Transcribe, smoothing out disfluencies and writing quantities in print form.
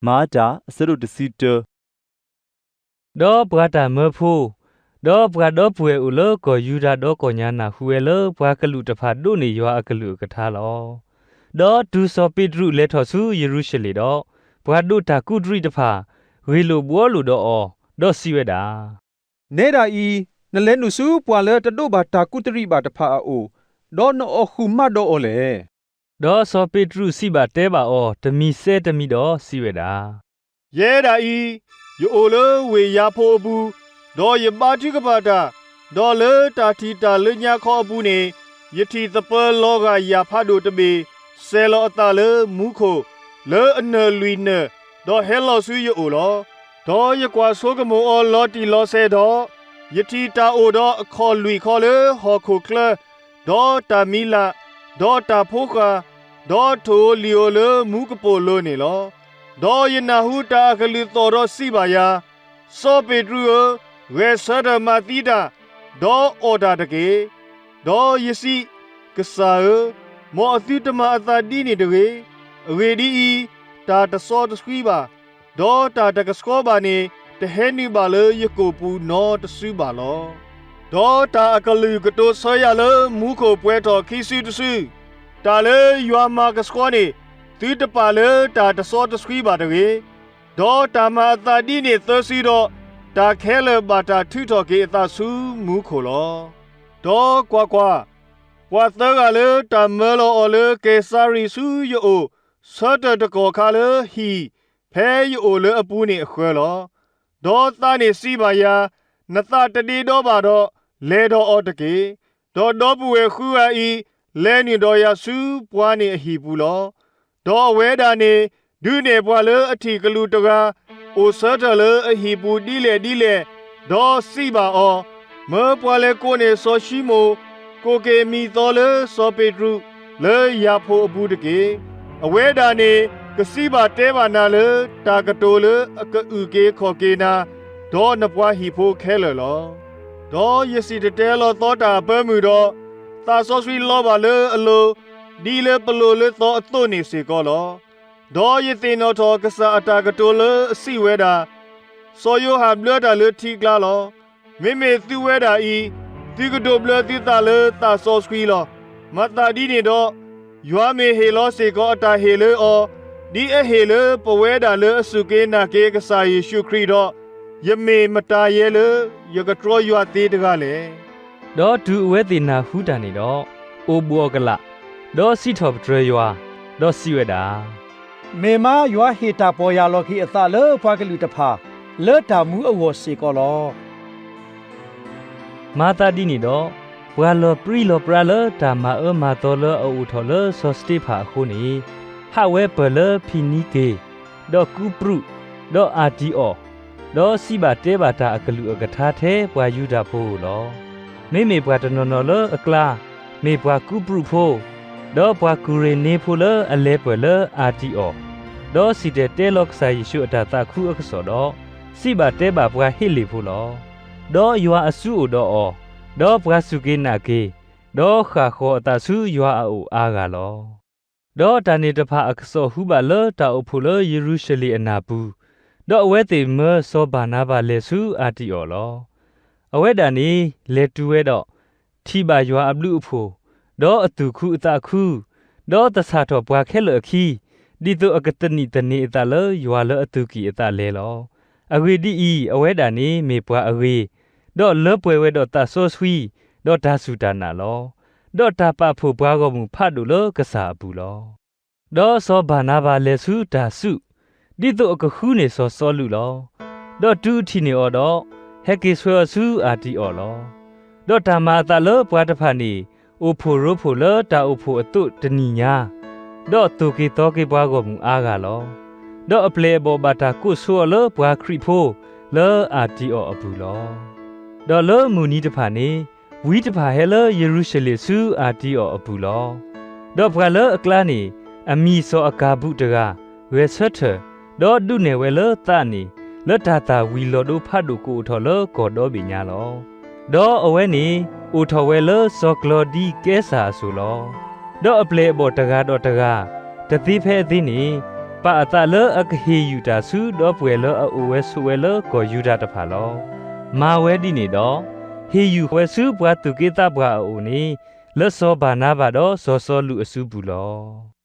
မာတာအစရုတစီတဒေါ်ပကတာမဖူဒေါ်ပကဒေါ်ပွေဦးလကိုယူရာဒေါ်ကိုညာနာဟူဝဲလပွားကလူတဖာဒုနေရွာအကလူကထားလောဒေါ်ဒူစောပိဒရုလက်ထော်စုယေရုရှလေတော့ဘွာဒုတာကုဒရိတဖာဝေလိုဘောလူတော့အော်ဒေါ်စီဝဲတာနေတာဤနလဲနုစုပွာလဲတတို့ဘာတာကုတရိဘာတဖာအိုဒေါ်နောခုမတ်ဒေါ်အိုလေဒေါ်စောပိဒရုစီပါတဲပါအော်တမီစဲတမီတော့စီဝဲတာရဲတာဤယိုလဝေရဖို့ဘူးဒေါ်ယပါတိကပါတာဒေါ်လေတာတီတာလညာခေါ်ဘူးနေယတိသပလောကရဖတ်တို့တပေဆဲလောအတာလေမူခိုလေအနလွီနေဒေါ်ဟဲလောဆူယိုလောဒေါ်ယကွာဆိုကမောအော်လော်တီလောဆဲတော့ယတိတာအိုတော့အခေါ်လွီခေါ်လေဟော်ခိုကလဒေါ်တာမီလာဒေါ်တာဖိုကာဒေါ်ထိုလီယိုလေမူကပိုလိုနေလောဒေါ်ယနာဟုတာကလူတော်တော့စီပါယာစောပေဒရူဝေဆဒမာတိတာဒေါ်အော်ဒါတကေဒေါ်ယစီကဆာမောအတိတမအသာဒီနေတကေအဝေဒီတာတဆောတစခွီပါဒေါ်တာတကစကောပါနေတဟဲနီပါလေယကိုပူနောတဆူပါလောဒေါ်တာအကလူကတိုဆွရလေမူကိုပွဲတော်ခီစီတဆူတာလေယွာမာကစကောနေသူတပါလေတာတဆောတစခွီပါတကေဒေါ်တာမအသာဒီနေသစီတော့တာခဲလေဘာတာထူတော်ကေအသာဆူမူခိုလောဒေါ်ကွာကွာဝါသကလေတာမဲလောအလေကေဆာရီဆူယိုဆတ်တကောခါလေဟီဖဲယိုလေအပူနေအခွဲလောဒေါ်သားနေစီပါယာနသတတိတော့ပါတော့လဲတော်အော်တကေဒေါ်တော့ပူဝဲခူအီလဲနေတော်ရဆူပွားနေအဟီပူလောဒေါ်ဝဲတာနေဒုနေပွားလေအထီကလူတကာအိုဆတ်တလေအဟီပူဒီလေဒေါ်စီပါအောမေပွားလေကိုနေဆောရှိမိုကိုကေမီတော်လေစောပေဒရုလေရဖို့အဘူးတကေအဝဲတာနေကစီပါတဲပါနာလေတာကတိုလေအကဥကေခေါ်ကေနာဒေါ်နပွားဟီဖို့ခဲလေလောဒေါ်ယစီတဲလောသောတာပဲမှုတော့သာဆောဆွီလောပါလေအလိုဒီလေပလိုလေသောအသွနေစေကောလောဒေါ်ယသိနောထောကစားအတာကတိုလေအစီဝဲတာစောယိုဟာဘလတာလေထီကလာလောမေမေသူဝဲတာဤဒီကတိုဘလတိတာလေတာဆောစခွီလောမတာဒီနေတော့ယွာမေဟေလောစေကောအတာဟေလေအောဒီအဟေလေပဝဲတာလေအစုကေနာကေကစားယေရှုခရစ်တော့ယမေမတာရဲလေယကထရောယွာသေးတကလေဒေါ်ဒူဝဲတင်နာဟူတာနေတော့အိုဘောကလဒေါ်စီထော့ဒရရွာဒေါ်စီဝဲတာမေမာယွာဟေတာပေါ်ရလောခိအသလေဖွာကလူတဖာလေတာမူအဝစေကောလောမာတာဒီနေတော့ဘွာလောပရီလောပရာလောတာမာမာတော်လောအူထော်လောဆောစတေဖာခုနေဟာဝဲပလဖီနီကေဒေါ်ကူပရုဒေါ်အာတီအောဒေါ်စီဘာတဲဘာတာအကလူအကထားသေးဘွာယူတာဖို့လောမေဘွာတနော်နော်လောအကလာမေဘွာကူပရုဖို့ဒေါ်ဘွာကူရေနေဖို့လောအလဲပလအာတီအောဒေါ်စီတဲလော့ဆိုင်ရှုအတာတာခုအခဆောတော့စီဘာတဲဘာဘွာဟိလီဖို့လောဒေါ်ယွာအဆူတော့ဒေါ်ဘွာစုကေနာကေဒေါ်ခါခေါ်အတာဆူယွာအိုအားကလောဒေါ်တန်နေတဖာအခဆောဟုပါလောတာအဖူလောယေရုရှလေအနာဘူးဒေါ်အဝဲတေမဆောဘာနာဘာလေဆူအာတီအောလောအဝဲတန်နေလေတူဝဲတော့ထီပါယွာအဘလူအဖိုဒေါ်အတူခုအတာခုဒေါ်တဆာတော့ဘွာခဲလအခီဒီတော့အကတနီတနေအတာလောယွာလောအတူကီအတာလဲလောအဝေဒီဤအဝဲတန်နေမေဘွာအဝေဒေါ်လပွဲဝဲဒေါ်တာဆောဆွီဒေါ်ဒါဆူတာနာလောဒေါ်တာပဖို့ဘွားကောမှုဖတ်လို့လောကစားဘူးလောဒေါ်စောဘာနာဘာလေစုဒါစုဒီတော့အခခုနေစောစောလူလောဒေါ်တူထီနေအော်တော့ဟက်ကေဆွဲဆူအာတီအော်လောဒေါ်တာမာတာလောဘွားတဖာနေအိုဖိုရိုဖိုလောတာအိုဖိုအတုတနီညာဒေါ်တူကေတော့ကေဘွားကောမှုအားကလောဒေါ်အပလေဘောဘာတာကုဆောလောဘွားခရီဖိုလောအာတီအော်အဘူးလောဒေါ်လောမူနီတဖာနေဝီတဖာဟဲလယေရုရှလေဆူအာတီအော်အပူလောဒေါ်ဘွာလောအကလာနေအမီဆောအကာဘူးတကဝဲဆွတ်ထဒေါ်ဒုနေဝဲလောတာနေလတ်တာတာဝီလောဒိုဖတ်ဒိုကိုထော်လောကောတော်ပညာလောဒေါ်အဝဲနေအိုထော်ဝဲလောဆောကလော်ဒီကဲဆာဆူလောဒေါ်အပလေဘောတကားဒေါ်တကားတတိဖဲသိနေ ปะตะเลอะกะเฮยูดาซูดอป่วยเลอะอเวสุเวเลก็ยูดาตะผาลอมาเวดินี่ดอเฮยูเวซูปวาตุเกตาบวาอูนี่เลซอบานาบาดอซอซอลูอซูบูลอ